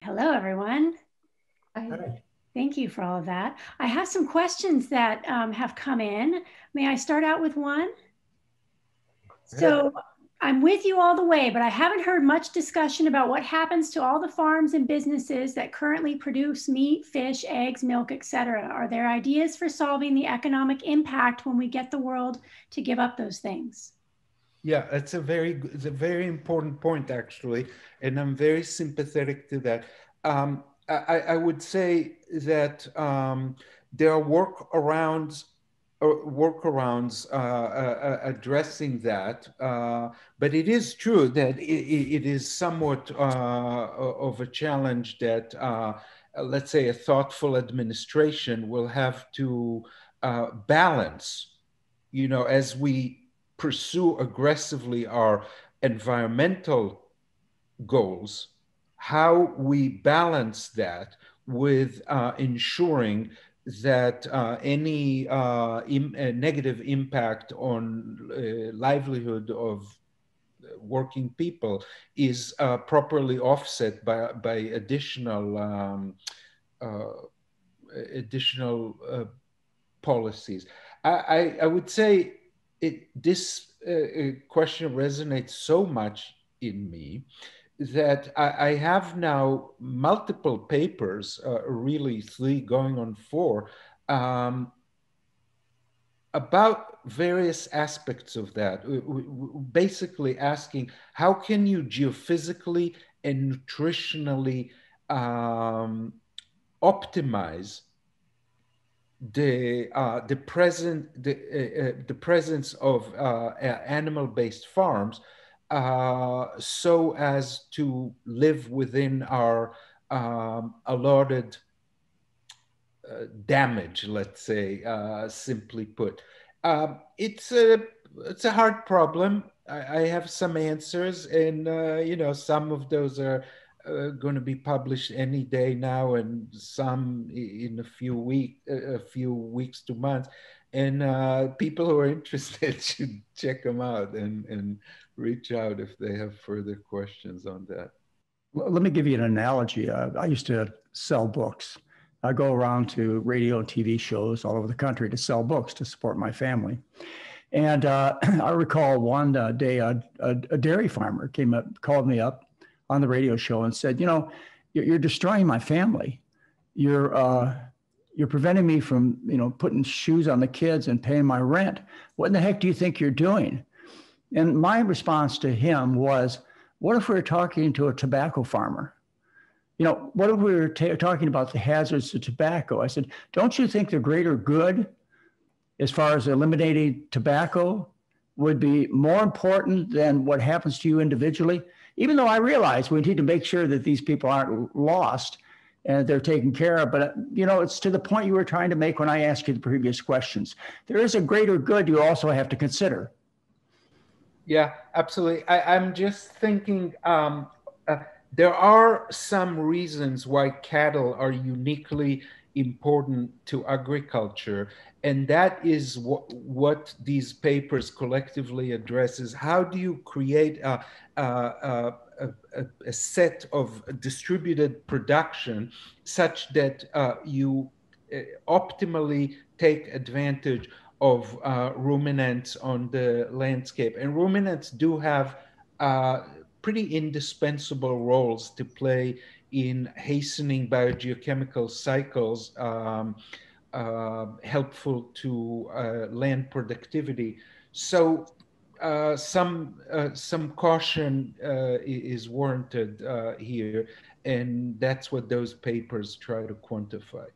Hello, everyone. Hi. Thank you for all of that. I have some questions that have come in. May I start out with one? So I'm with you all the way, but I haven't heard much discussion about what happens to all the farms and businesses that currently produce meat, fish, eggs, milk, etc. Are there ideas for solving the economic impact when we get the world to give up those things? Yeah, it's a very important point, actually, and I'm very sympathetic to that. I would say that there are workarounds addressing that, but it is true that it is somewhat of a challenge that, let's say, a thoughtful administration will have to balance, as we pursue aggressively our environmental goals, how we balance that with ensuring that any negative impact on livelihood of working people is properly offset by additional policies. I would say this question resonates so much in me that I have now multiple papers, really 3 going on 4, about various aspects of that, basically asking how can you geophysically and nutritionally optimize the presence of animal-based farms so as to live within our allotted damage, let's say, simply put. It's a hard problem. I have some answers, and some of those are going to be published any day now, and some in a few weeks to months. And people who are interested should check them out and reach out if they have further questions on that. Let me give you an analogy. I used to sell books. I go around to radio and TV shows all over the country to sell books to support my family. And I recall one day a dairy farmer called me up on the radio show and said, you're destroying my family. You're preventing me from, putting shoes on the kids and paying my rent. What in the heck do you think you're doing? And my response to him was, what if we were talking to a tobacco farmer? What if we were talking about the hazards of tobacco? I said, don't you think the greater good, as far as eliminating tobacco, would be more important than what happens to you individually? Even though I realize we need to make sure that these people aren't lost and they're taken care of. But, it's to the point you were trying to make when I asked you the previous questions. There is a greater good you also have to consider. Yeah, absolutely. I'm just thinking there are some reasons why cattle are uniquely important to agriculture. And that is what these papers collectively address is how do you create a set of distributed production such that you optimally take advantage of ruminants on the landscape. And ruminants do have pretty indispensable roles to play in hastening biogeochemical cycles, helpful to land productivity. So some caution is warranted here, and that's what those papers try to quantify.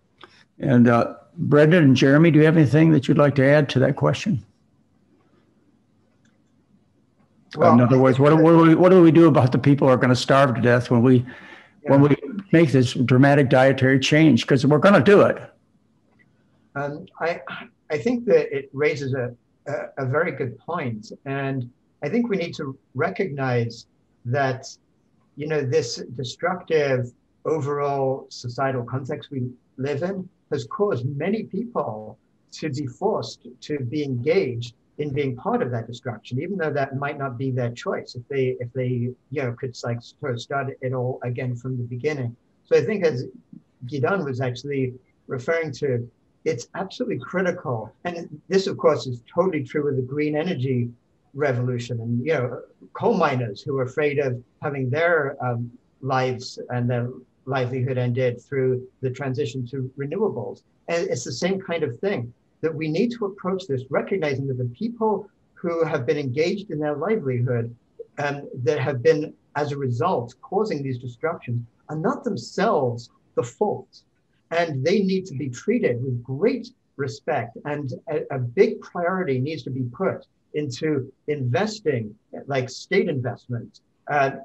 And Brendan and Jeremy, do you have anything that you'd like to add to that question? Well, in other words, what do we do about the people who are going to starve to death when we make this dramatic dietary change? Because we're going to do it. I think that it raises a very good point, and I think we need to recognize that this destructive overall societal context we live in has caused many people to be forced to be engaged in being part of that destruction, even though that might not be their choice if they could start it all again from the beginning. So I think, as Gidon was actually referring to, it's absolutely critical. And this, of course, is totally true with the green energy revolution. And, coal miners who are afraid of having their lives and their livelihood ended through the transition to renewables. And it's the same kind of thing, that we need to approach this, recognizing that the people who have been engaged in their livelihood that have been, as a result, causing these destructions are not themselves the fault. And they need to be treated with great respect. And a big priority needs to be put into investing, like state investment,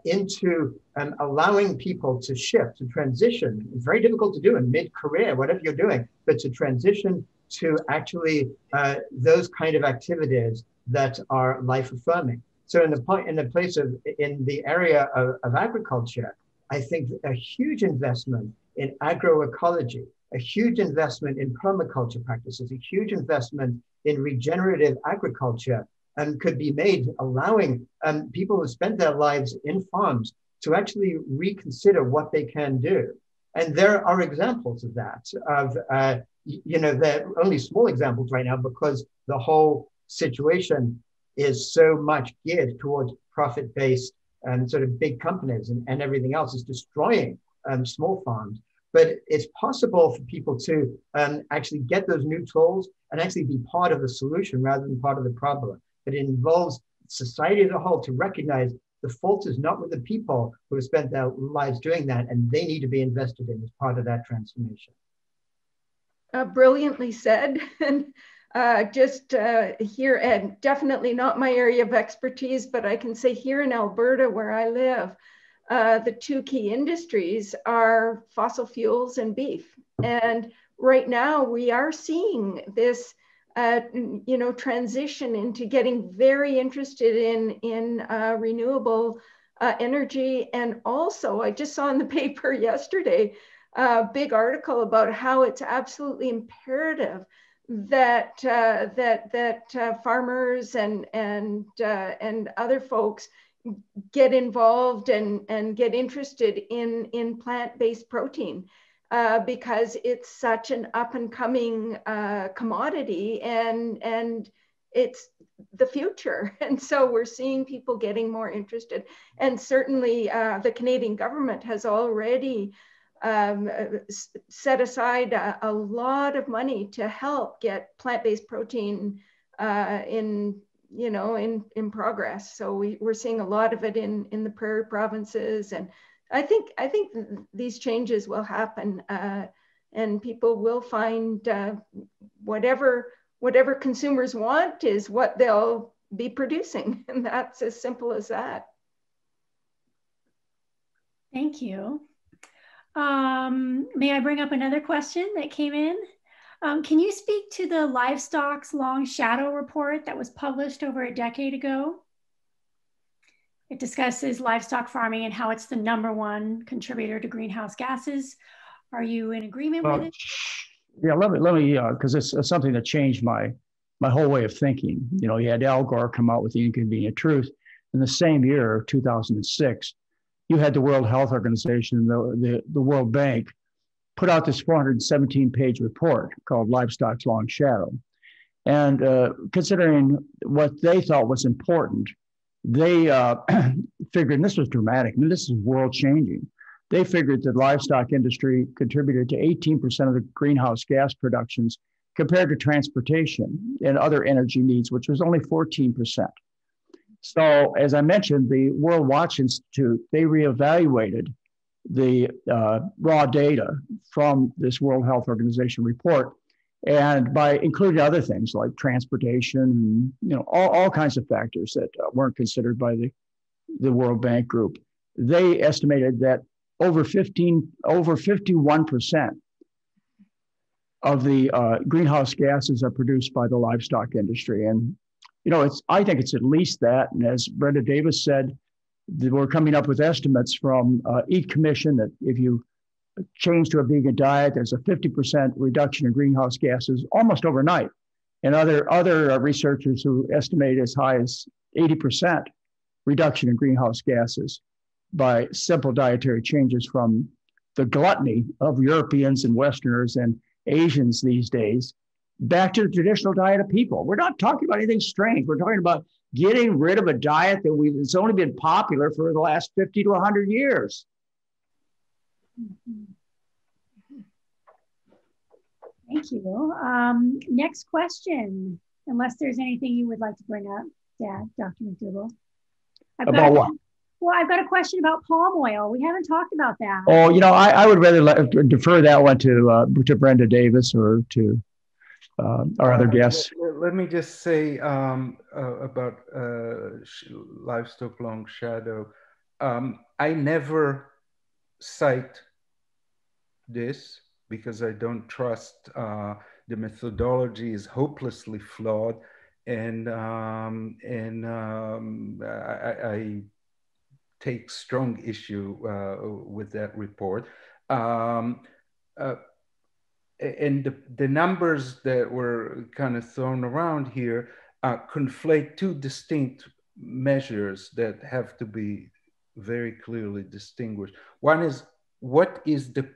into allowing people to shift, to transition. It's very difficult to do in mid-career, whatever you're doing, but to transition to actually those kind of activities that are life-affirming. So in the area of agriculture, I think a huge investment in agroecology, a huge investment in permaculture practices, a huge investment in regenerative agriculture could be made, allowing people who spent their lives in farms to actually reconsider what they can do. And there are examples of that, they're only small examples right now because the whole situation is so much geared towards profit-based and sort of big companies, and everything else is destroying small farms. But it's possible for people to actually get those new tools and actually be part of the solution rather than part of the problem. But it involves society as a whole to recognize the fault is not with the people who have spent their lives doing that, and they need to be invested in as part of that transformation. Brilliantly said. And just here, and definitely not my area of expertise, but I can say here in Alberta, where I live, the two key industries are fossil fuels and beef. And right now we are seeing this, transition into getting very interested in renewable energy. And also, I just saw in the paper yesterday, a big article about how it's absolutely imperative that farmers and other folks get involved and get interested in plant-based protein because it's such an up-and-coming commodity and it's the future. And so we're seeing people getting more interested. And certainly the Canadian government has already set aside a lot of money to help get plant-based protein in progress. So we're seeing a lot of it in the prairie provinces, and I think these changes will happen, and people will find whatever consumers want is what they'll be producing, and that's as simple as that. Thank you. May I bring up another question that came in? Can you speak to the Livestock's Long Shadow report that was published over a decade ago? It discusses livestock farming and how it's the #1 contributor to greenhouse gases. Are you in agreement with it? Yeah, let me, because it's something that changed my whole way of thinking. You had Al Gore come out with The Inconvenient Truth. In the same year, 2006, you had the World Health Organization, the World Bank, put out this 417-page report called Livestock's Long Shadow. And considering what they thought was important, they figured, and this was dramatic, I mean, this is world-changing. They figured the livestock industry contributed to 18% of the greenhouse gas productions compared to transportation and other energy needs, which was only 14%. So as I mentioned, the World Watch Institute, they reevaluated the raw data from this World Health Organization report, and by including other things like transportation, all kinds of factors that weren't considered by the World Bank Group, they estimated that over 51% of the greenhouse gases are produced by the livestock industry. And I think it's at least that. And as Brenda Davis said, we're coming up with estimates from Eat Commission that if you change to a vegan diet, there's a 50% reduction in greenhouse gases almost overnight. And other researchers who estimate as high as 80% reduction in greenhouse gases by simple dietary changes from the gluttony of Europeans and Westerners and Asians these days back to the traditional diet of people. We're not talking about anything strange. We're talking about getting rid of a diet that it's only been popular for the last 50 to 100 years. Thank you. Next question, unless there's anything you would like to bring up, Dr. McDougall. About what? Well, I've got a question about palm oil. We haven't talked about that. Oh, I would rather defer that one to Brenda Davis or to our other guests. Let me just say about livestock long shadow. I never cite this because I don't trust the methodology is hopelessly flawed, and I take strong issue with that report. And the numbers that were kind of thrown around here conflate two distinct measures that have to be very clearly distinguished. One is, what is the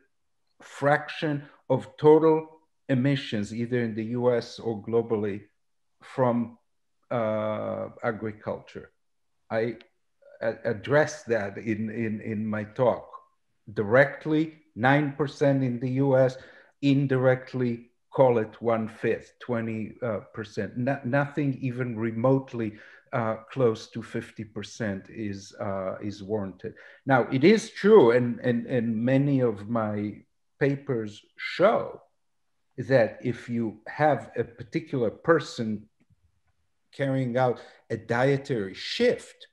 fraction of total emissions, either in the US or globally, from agriculture? I address that in my talk. Directly, 9% in the US, indirectly, call it 1/5, 20%. Nothing even remotely close to 50% is warranted. Now, it is true, and many of my papers show that if you have a particular person carrying out a dietary shift,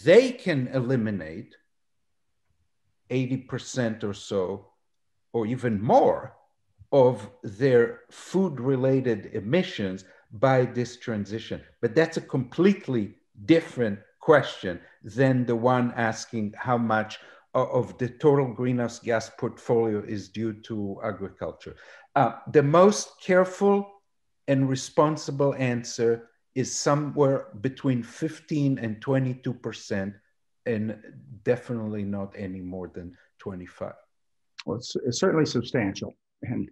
they can eliminate 80% or so, or even more, of their food-related emissions by this transition. But that's a completely different question than the one asking how much of the total greenhouse gas portfolio is due to agriculture. The most careful and responsible answer is somewhere between 15 and 22%, and definitely not any more than 25. Well, it's certainly substantial and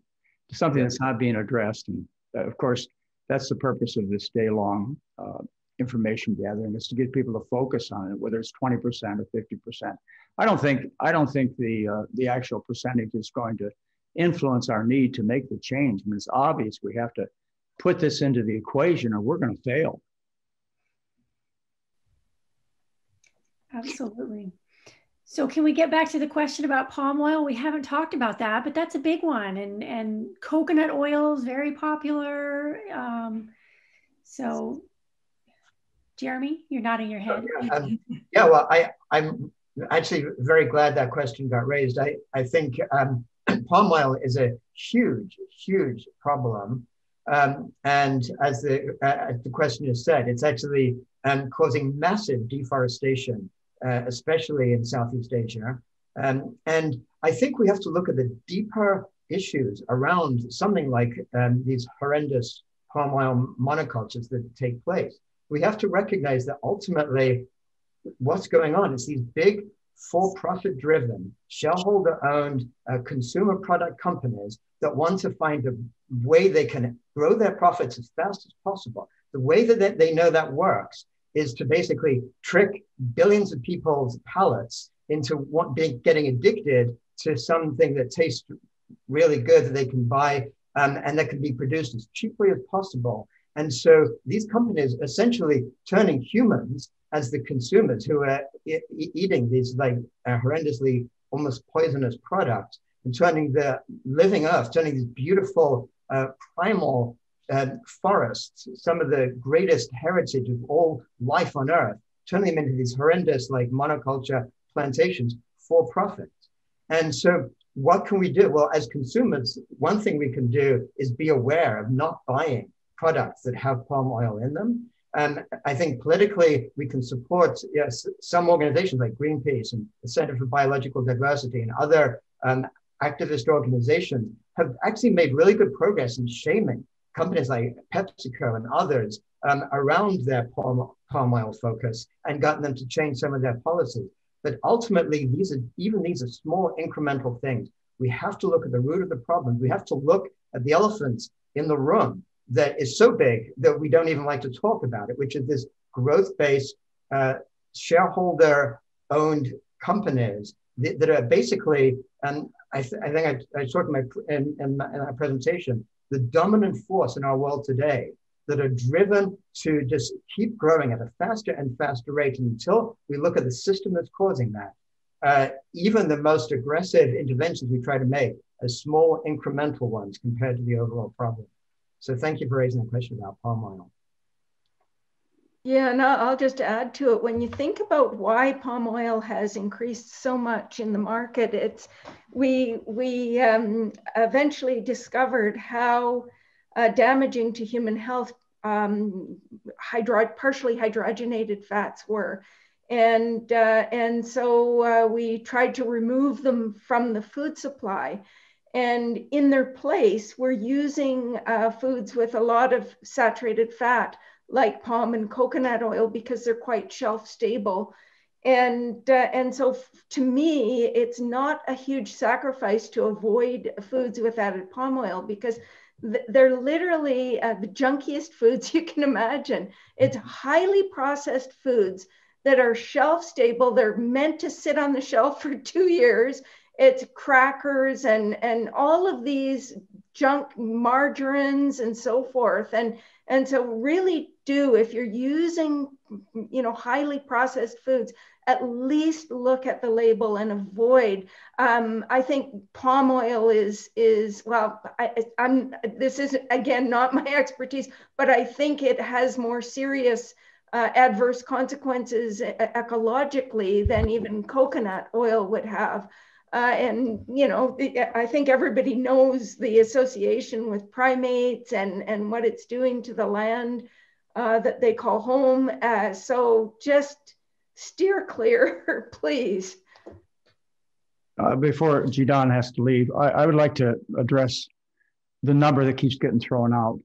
something that's not being addressed. And of course, that's the purpose of this day-long information gathering, is to get people to focus on it, whether it's 20% or 50%. I don't think the actual percentage is going to influence our need to make the change. I mean, it's obvious we have to put this into the equation or we're going to fail. Absolutely. So can we get back to the question about palm oil? We haven't talked about that, but that's a big one. And coconut oil is very popular. So Jeremy, you're nodding your head. Yeah, well, I'm actually very glad that question got raised. I think palm oil is a huge, huge problem. And as the question has said, it's actually causing massive deforestation, especially in Southeast Asia. And I think we have to look at the deeper issues around something like these horrendous palm oil monocultures that take place. We have to recognize that ultimately what's going on is these big for-profit driven, shareholder-owned consumer product companies that want to find a way they can grow their profits as fast as possible. The way that they know that works is to basically trick billions of people's palates into getting addicted to something that tastes really good that they can buy and that can be produced as cheaply as possible. And so these companies essentially turning humans as the consumers who are eating these like horrendously almost poisonous products, and turning the living earth, turning these beautiful primal forests, some of the greatest heritage of all life on earth, turning them into these horrendous like monoculture plantations for profit. And so what can we do? Well, as consumers, one thing we can do is be aware of not buying products that have palm oil in them. And I think politically we can support some organizations like Greenpeace and the Center for Biological Diversity and other activist organizations have actually made really good progress in shaming companies like PepsiCo and others around their palm oil focus and gotten them to change some of their policies. But ultimately, these are small incremental things. We have to look at the root of the problem. We have to look at the elephants in the room that is so big that we don't even like to talk about it, which is this growth-based, shareholder-owned companies that are basically, and I think I talked in my presentation, the dominant force in our world today that are driven to just keep growing at a faster and faster rate. And until we look at the system that's causing that, even the most aggressive interventions we try to make are small incremental ones compared to the overall problem. So thank you for raising the question about palm oil. Yeah, no, I'll just add to it. When you think about why palm oil has increased so much in the market, it's we eventually discovered how damaging to human health partially hydrogenated fats were, and so we tried to remove them from the food supply. And in their place, we're using foods with a lot of saturated fat, like palm and coconut oil, because they're quite shelf stable. And so to me, it's not a huge sacrifice to avoid foods with added palm oil, because they're literally the junkiest foods you can imagine. It's highly processed foods that are shelf stable. They're meant to sit on the shelf for 2 years. It's crackers and all of these junk margarines and so forth. And so really do, if you're using, highly processed foods, at least look at the label and avoid. I think palm oil is well, this is, again, not my expertise, but I think it has more serious adverse consequences ecologically than even coconut oil would have. And, I think everybody knows the association with primates and what it's doing to the land that they call home. So just steer clear, please. Before Jidan has to leave, I would like to address the number that keeps getting thrown out.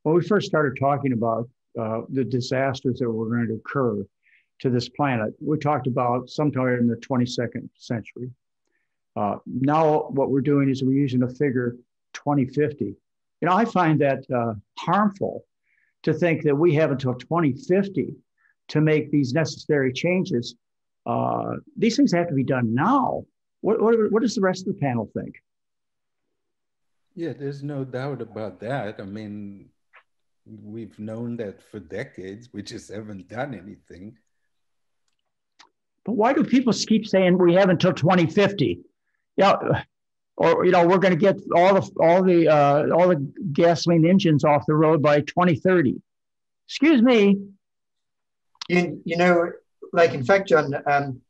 When we first started talking about the disasters that were going to occur to this planet, we talked about sometime in the 22nd century. Now what we're doing is we're using a figure 2050. I find that harmful to think that we have until 2050 to make these necessary changes. These things have to be done now. What does the rest of the panel think? Yeah, there's no doubt about that. I mean, we've known that for decades. We just haven't done anything. But why do people keep saying we have until 2050? Or we're going to get all the gasoline engines off the road by 2030. Excuse me. Like, in fact, John,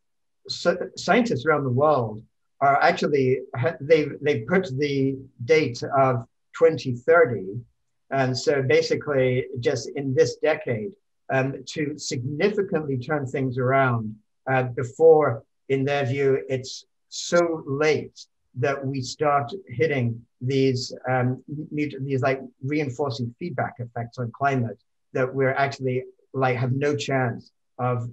scientists around the world are actually, they put the date of 2030, and so basically just in this decade, to significantly turn things around before, in their view, it's so late that we start hitting these like reinforcing feedback effects on climate, that we're actually have no chance of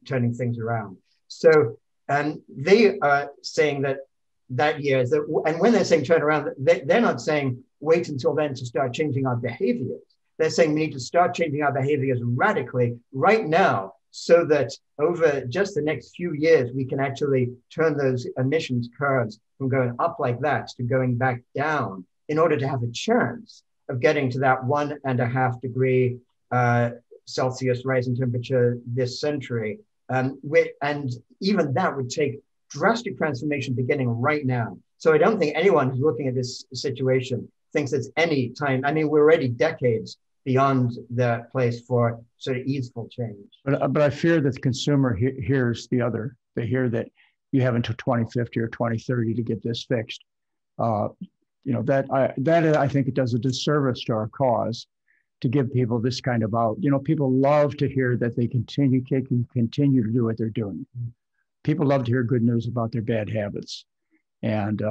turning things around. So they are saying that year, and when they're saying turn around, they're not saying wait until then to start changing our behaviors. They're saying we need to start changing our behaviors radically right now, so that over just the next few years, we can actually turn those emissions curves from going up like that to going back down, in order to have a chance of getting to that 1.5 degree Celsius rise in temperature this century. And even that would take drastic transformation beginning right now. So I don't think anyone who's looking at this situation thinks it's any time. I mean, we're already decades beyond the place for sort of easeful change. But I fear that the consumer hears the other. They hear that you have until 2050 or 2030 to get this fixed. That I think it does a disservice to our cause to give people this kind of out. People love to hear that they can continue to do what they're doing. People love to hear good news about their bad habits. And,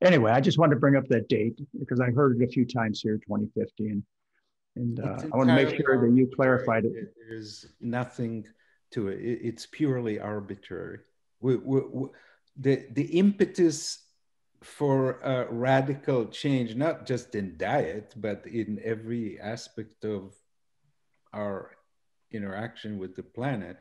anyway, I just wanted to bring up that date because I heard it a few times here, 2050. And I want to make sure that you clarified it. There's nothing to it. It's purely arbitrary. the impetus for radical change, not just in diet, but in every aspect of our interaction with the planet,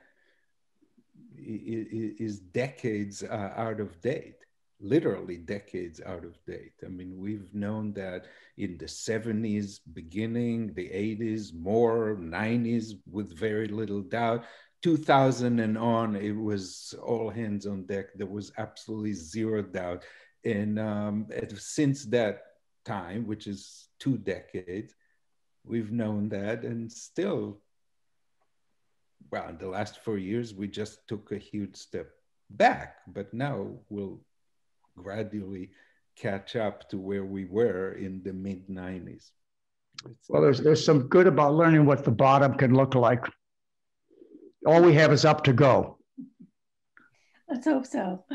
is decades out of date, literally decades out of date. I mean, we've known that in the 70s beginning, the 80s more, 90s with very little doubt, 2000 and on, it was all hands on deck. There was absolutely zero doubt. And since that time, which is 2 decades, we've known that, and still, well, in the last 4 years, we just took a huge step back, but now we'll gradually catch up to where we were in the mid-90s. Well, there's some good about learning what the bottom can look like. All we have is up to go. Let's hope so.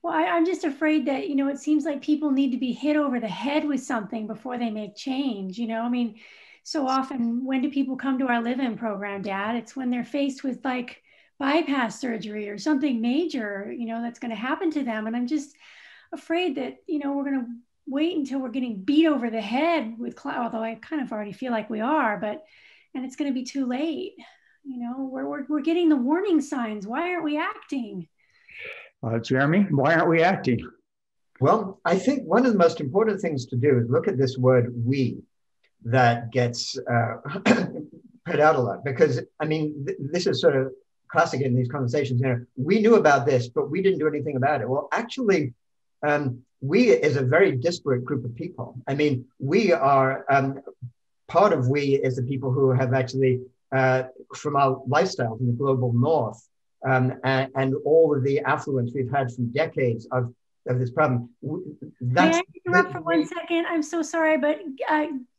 Well, I'm just afraid that, it seems like people need to be hit over the head with something before they make change. I mean, so often, when do people come to our live-in program, Dad? It's when they're faced with like bypass surgery or something major, that's going to happen to them. And I'm just afraid that, we're going to wait until we're getting beat over the head with, although I kind of already feel like we are, and it's going to be too late. We're getting the warning signs. Why aren't we acting? Jeremy, why aren't we acting? Well, I think one of the most important things to do is look at this word "we" that gets put out a lot, because I mean, this is sort of classic in these conversations. We knew about this, but we didn't do anything about it. Well, actually, we is a very disparate group of people. I mean, we are part of we is the people who have actually from our lifestyles in the global north. And all of the affluence we've had from decades of this problem. May I interrupt for 1 second? I'm so sorry, but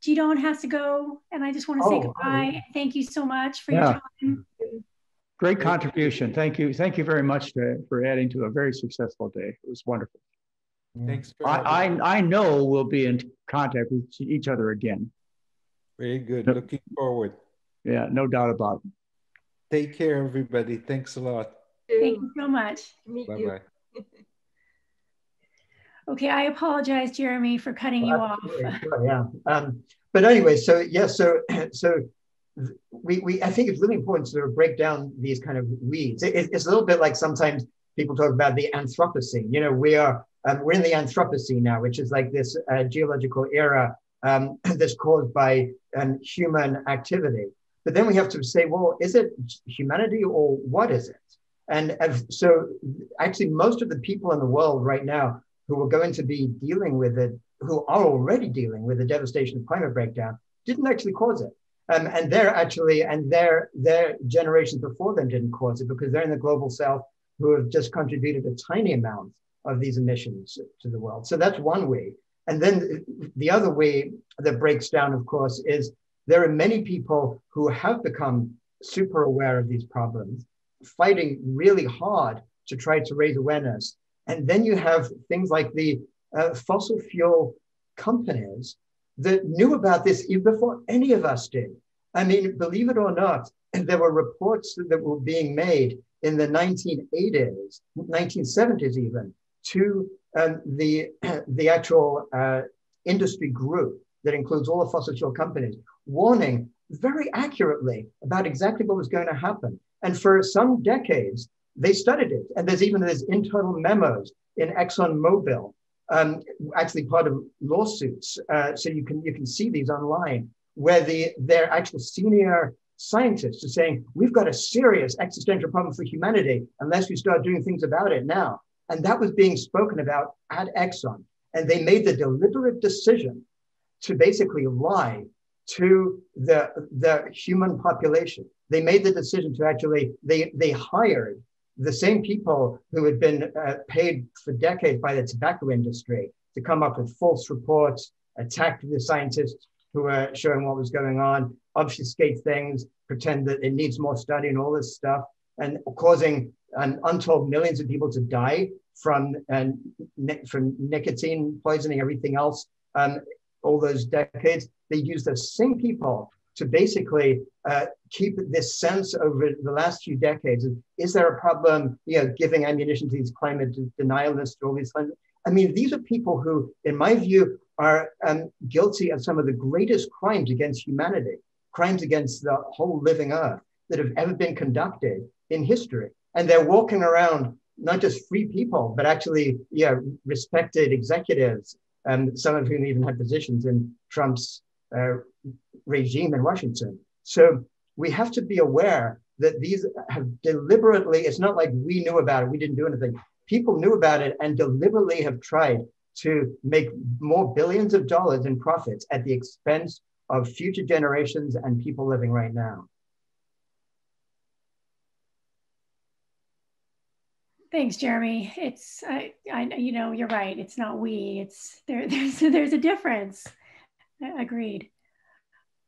Gidon has to go, and I just want to say goodbye. Thank you so much for your time. Great contribution. Thank you. Thank you very much for adding to a very successful day. It was wonderful. Thanks. I know we'll be in contact with each other again. Very good. Looking forward. Yeah, no doubt about it. Take care, everybody. Thanks a lot. Thank you so much. Bye-bye. Okay, I apologize, Jeremy, for cutting you off. Sure, yeah. But anyway, so we I think it's really important to sort of break down these kind of weeds. It's a little bit like sometimes people talk about the Anthropocene. We're in the Anthropocene now, which is like this geological era that's caused by human activity. But then we have to say, well, is it humanity or what is it? And so actually most of the people in the world right now who are going to be dealing with it, who are already dealing with the devastation of climate breakdown, didn't actually cause it. And they're actually, and their generations before them didn't cause it, because they're in the global south who have just contributed a tiny amount of these emissions to the world. So that's one way. And then the other way that breaks down, of course, is there are many people who have become super aware of these problems, fighting really hard to try to raise awareness. And then you have things like the fossil fuel companies that knew about this even before any of us did. I mean, believe it or not, there were reports that were being made in the 1980s, 1970s even, to the actual industry group that includes all the fossil fuel companies, warning very accurately about exactly what was going to happen. And for some decades, they studied it. And there's internal memos in ExxonMobil, actually part of lawsuits. So you can see these online, where their actual senior scientists are saying, we've got a serious existential problem for humanity unless we start doing things about it now. And that was being spoken about at Exxon. And they made the deliberate decision to basically lie to the human population. They made the decision to actually, they hired the same people who had been paid for decades by the tobacco industry to come up with false reports, attack the scientists who were showing what was going on, obfuscate things, pretend that it needs more study and all this stuff, and causing untold millions of people to die from nicotine poisoning, everything else. All those decades, they used the same people to basically keep this sense over the last few decades of, is there a problem, giving ammunition to these climate denialists, all these things. I mean, these are people who, in my view, are guilty of some of the greatest crimes against humanity, crimes against the whole living earth that have ever been conducted in history. And they're walking around, not just free people, but actually, respected executives, some of whom even had positions in Trump's regime in Washington. So we have to be aware that these have deliberately, it's not like we knew about it, we didn't do anything. People knew about it and deliberately have tried to make more billions of dollars in profits at the expense of future generations and people living right now. Thanks, Jeremy. It's, you're right. It's not we, it's there's a difference. Agreed.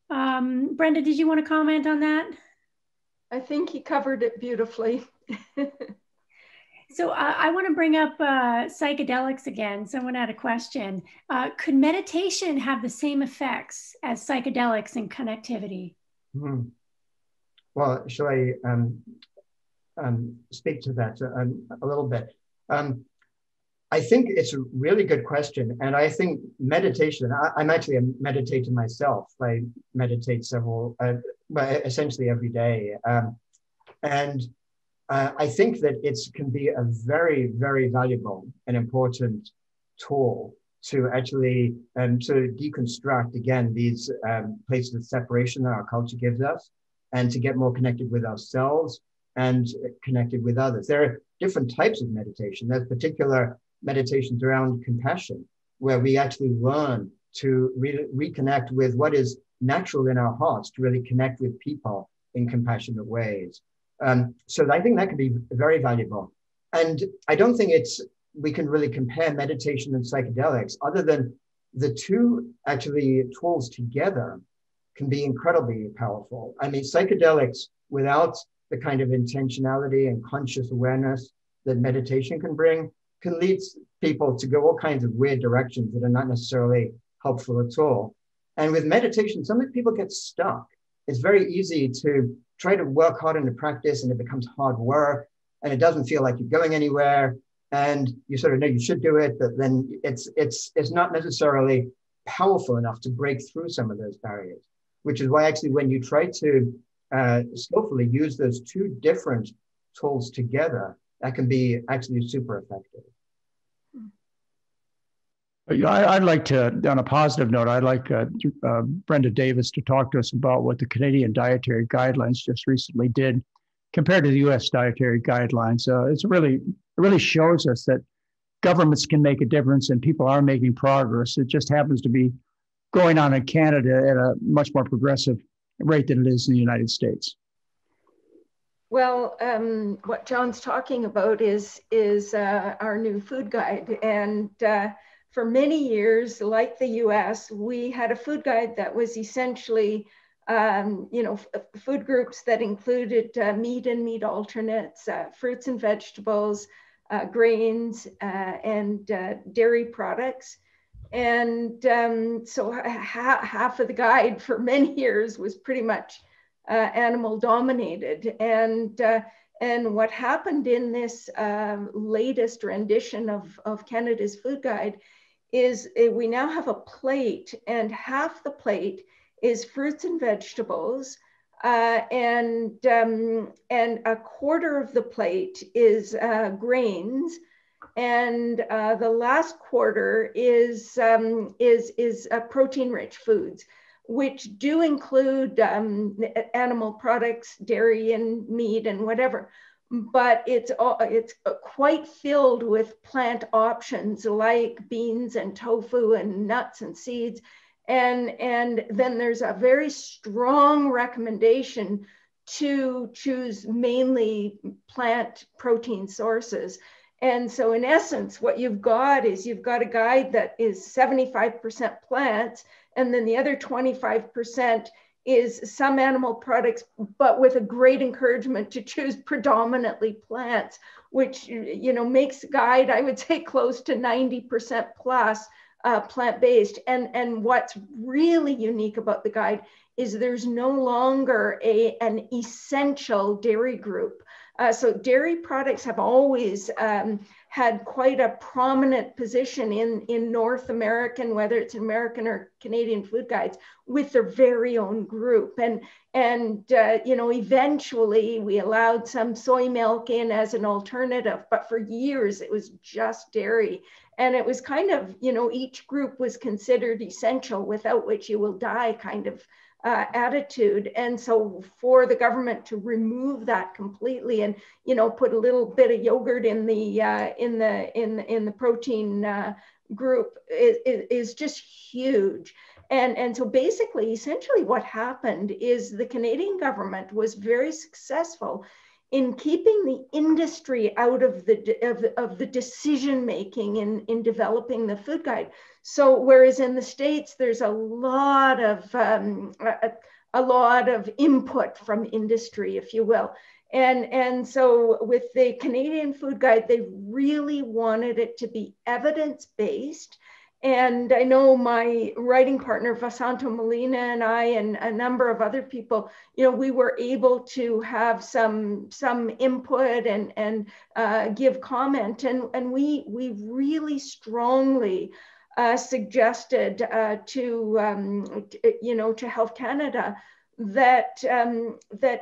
Brenda, did you want to comment on that? I think he covered it beautifully. So I want to bring up psychedelics again. Someone had a question. Could meditation have the same effects as psychedelics in connectivity? Well, shall I speak to that a little bit? I think it's a really good question. And I think meditation, I'm actually a meditator myself. I meditate essentially every day. I think that it can be a very, very valuable and important tool to actually to deconstruct, again, these places of separation that our culture gives us, and to get more connected with ourselves and connected with others. There are different types of meditation. There's particular meditations around compassion, where we actually learn to reconnect with what is natural in our hearts, to really connect with people in compassionate ways. So I think that can be very valuable. And I don't think we can really compare meditation and psychedelics, other than the two actually tools together can be incredibly powerful. I mean, psychedelics without the kind of intentionality and conscious awareness that meditation can bring can lead people to go all kinds of weird directions that are not necessarily helpful at all. And with meditation, some people get stuck. It's very easy to try to work hard in the practice, and it becomes hard work, and it doesn't feel like you're going anywhere. And you sort of know you should do it, but then it's not necessarily powerful enough to break through some of those barriers, which is why actually when you try to skillfully use those two different tools together, that can be actually super effective. I'd like to, on a positive note, I'd like Brenda Davis to talk to us about what the Canadian Dietary Guidelines just recently did compared to the U.S. Dietary Guidelines. It really shows us that governments can make a difference and people are making progress. It just happens to be going on in Canada at a much more progressive rate than it is in the United States. Well, what John's talking about is our new food guide. And for many years, like the US, we had a food guide that was essentially, food groups that included meat and meat alternates, fruits and vegetables, grains, and dairy products. And so half of the guide for many years was pretty much animal dominated. And what happened in this latest rendition of Canada's food guide is we now have a plate, and half the plate is fruits and vegetables, and a quarter of the plate is grains, and the last quarter is protein-rich foods, which do include animal products, dairy and meat and whatever, but it's quite filled with plant options like beans and tofu and nuts and seeds. And then there's a very strong recommendation to choose mainly plant protein sources. And so in essence, what you've got is you've got a guide that is 75% plants, and then the other 25% is some animal products, but with a great encouragement to choose predominantly plants, which makes the guide, I would say, close to 90% plus plant-based. And what's really unique about the guide is there's no longer an essential dairy group. So dairy products have always had quite a prominent position in North American, whether it's American or Canadian food guides, with their very own group. And you know, eventually we allowed some soy milk in as an alternative, but for years it was just dairy. And it was kind of, you know, each group was considered essential, without which you will die kind of attitude. And so for the government to remove that completely and, you know, put a little bit of yogurt in the protein group is just huge. And so basically, essentially what happened is the Canadian government was very successful in keeping the industry out of the decision making in developing the food guide. So whereas in the States, there's a lot of input from industry, if you will. And so with the Canadian food guide, they really wanted it to be evidence-based. And I know my writing partner, Vasanto Molina, and I, and a number of other people, you know, we were able to have some input and give comment. And we really strongly suggested to Health Canada that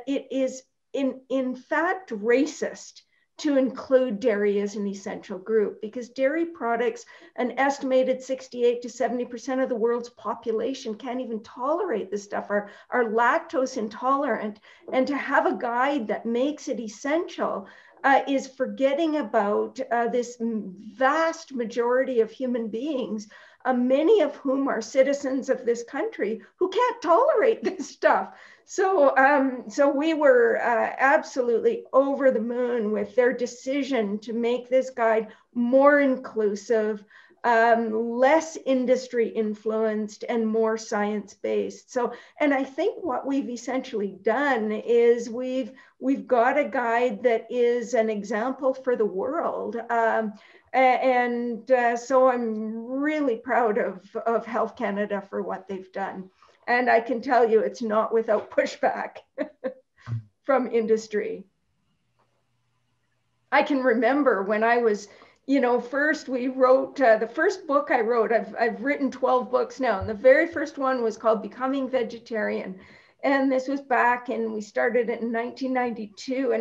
it is in fact racist to include dairy as an essential group, because dairy products, an estimated 68 to 70% of the world's population can't even tolerate this stuff, are lactose intolerant. And to have a guide that makes it essential is forgetting about this vast majority of human beings, many of whom are citizens of this country, who can't tolerate this stuff. So, so we were absolutely over the moon with their decision to make this guide more inclusive, less industry influenced, and more science-based. So, and I think what we've essentially done is we've got a guide that is an example for the world. So I'm really proud of Health Canada for what they've done. And I can tell you it's not without pushback from industry. I can remember when I was, you know, first we wrote, the first book I wrote, I've written 12 books now. And the very first one was called Becoming Vegetarian. And this was back, and we started it in 1992.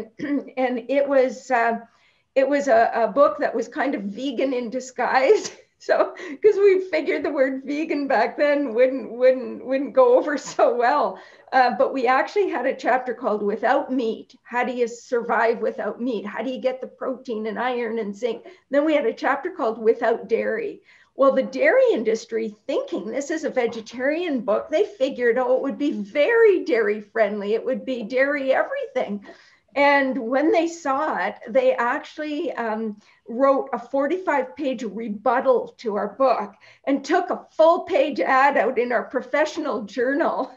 And it was a book that was kind of vegan in disguise. So, because we figured the word vegan back then wouldn't go over so well. But we actually had a chapter called Without Meat. How do you survive without meat? How do you get the protein and iron and zinc? Then we had a chapter called Without Dairy. Well, the dairy industry, thinking this is a vegetarian book, they figured, oh, it would be very dairy friendly. It would be dairy everything. And when they saw it, they actually wrote a 45-page rebuttal to our book and took a full-page ad out in our professional journal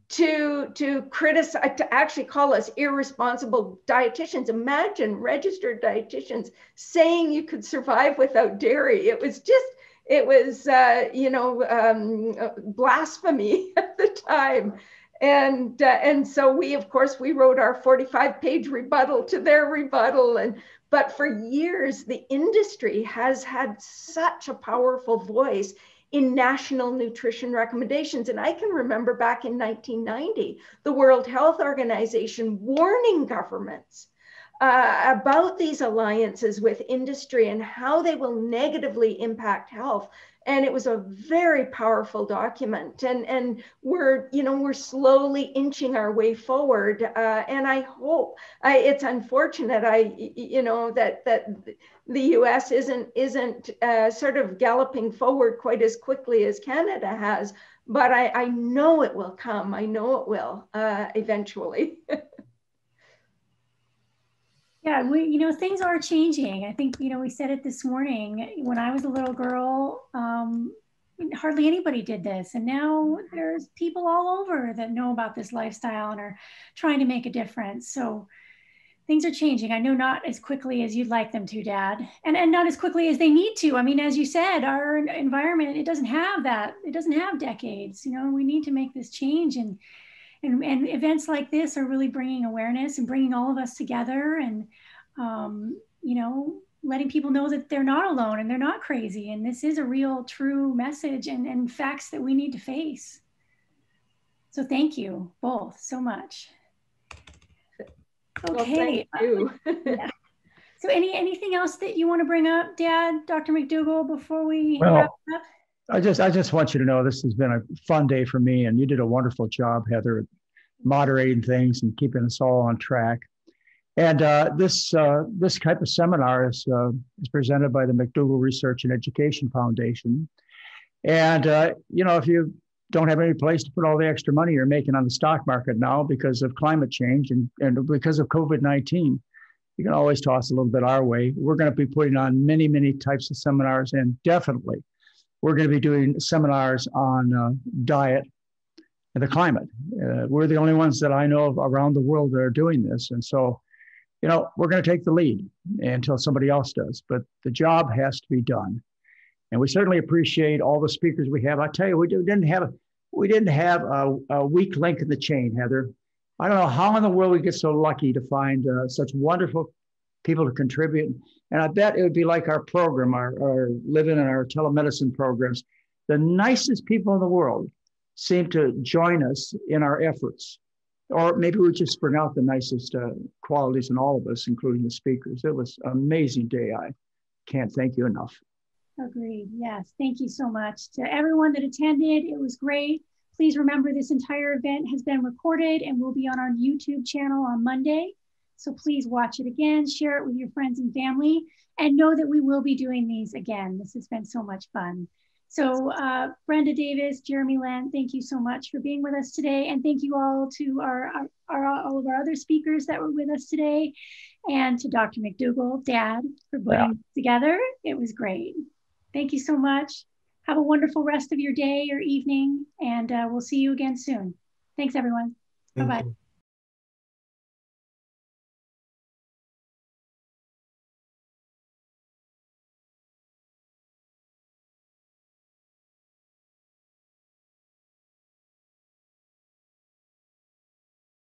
to criticize, to actually call us irresponsible dietitians. Imagine registered dietitians saying you could survive without dairy. It was blasphemy at the time. And so we wrote our 45-page rebuttal to their rebuttal. But for years, the industry has had such a powerful voice in national nutrition recommendations. And I can remember back in 1990, the World Health Organization warning governments about these alliances with industry and how they will negatively impact health. And it was a very powerful document, and we're slowly inching our way forward. And I hope, it's unfortunate, that the U.S. isn't sort of galloping forward quite as quickly as Canada has, but I know it will come. I know it will eventually. Yeah, things are changing. I think, we said it this morning. When I was a little girl, hardly anybody did this. And now there's people all over that know about this lifestyle and are trying to make a difference. So things are changing. I know not as quickly as you'd like them to, Dad, and not as quickly as they need to. I mean, as you said, our environment, it doesn't have that. It doesn't have decades. We need to make this change. And And events like this are really bringing awareness and bringing all of us together, and, you know, letting people know that they're not alone and they're not crazy. And this is a real, true message and facts that we need to face. So thank you both so much. Okay. Well, thank you. Yeah. So anything else that you want to bring up, Dad, Dr. McDougall, before we wrap up? I just want you to know this has been a fun day for me, and you did a wonderful job, Heather, at moderating things and keeping us all on track. And this type of seminar is presented by the McDougall Research and Education Foundation. And you know, if you don't have any place to put all the extra money you're making on the stock market now because of climate change and because of COVID-19, you can always toss a little bit our way. We're going to be putting on many, many types of seminars, and definitely we're going to be doing seminars on diet and the climate. We're the only ones that I know of around the world that are doing this. And so, you know, we're going to take the lead until somebody else does, but the job has to be done. And we certainly appreciate all the speakers we have. I tell you, we didn't have a weak link in the chain, Heather. I don't know how in the world we get so lucky to find such wonderful people to contribute. And I bet it would be like our program, our living and our telemedicine programs. The nicest people in the world seem to join us in our efforts. Or maybe we just bring out the nicest qualities in all of us, including the speakers. It was an amazing day. I can't thank you enough. Agreed. Yes. Thank you so much to everyone that attended. It was great. Please remember this entire event has been recorded and will be on our YouTube channel on Monday. So please watch it again, share it with your friends and family, and know that we will be doing these again. This has been so much fun. So Brenda Davis, Jeremy Lent, thank you so much for being with us today. And thank you all to all of our other speakers that were with us today, and to Dr. McDougall, Dad, for putting it together. It was great. Thank you so much. Have a wonderful rest of your day or evening, and we'll see you again soon. Thanks, everyone. Bye-bye.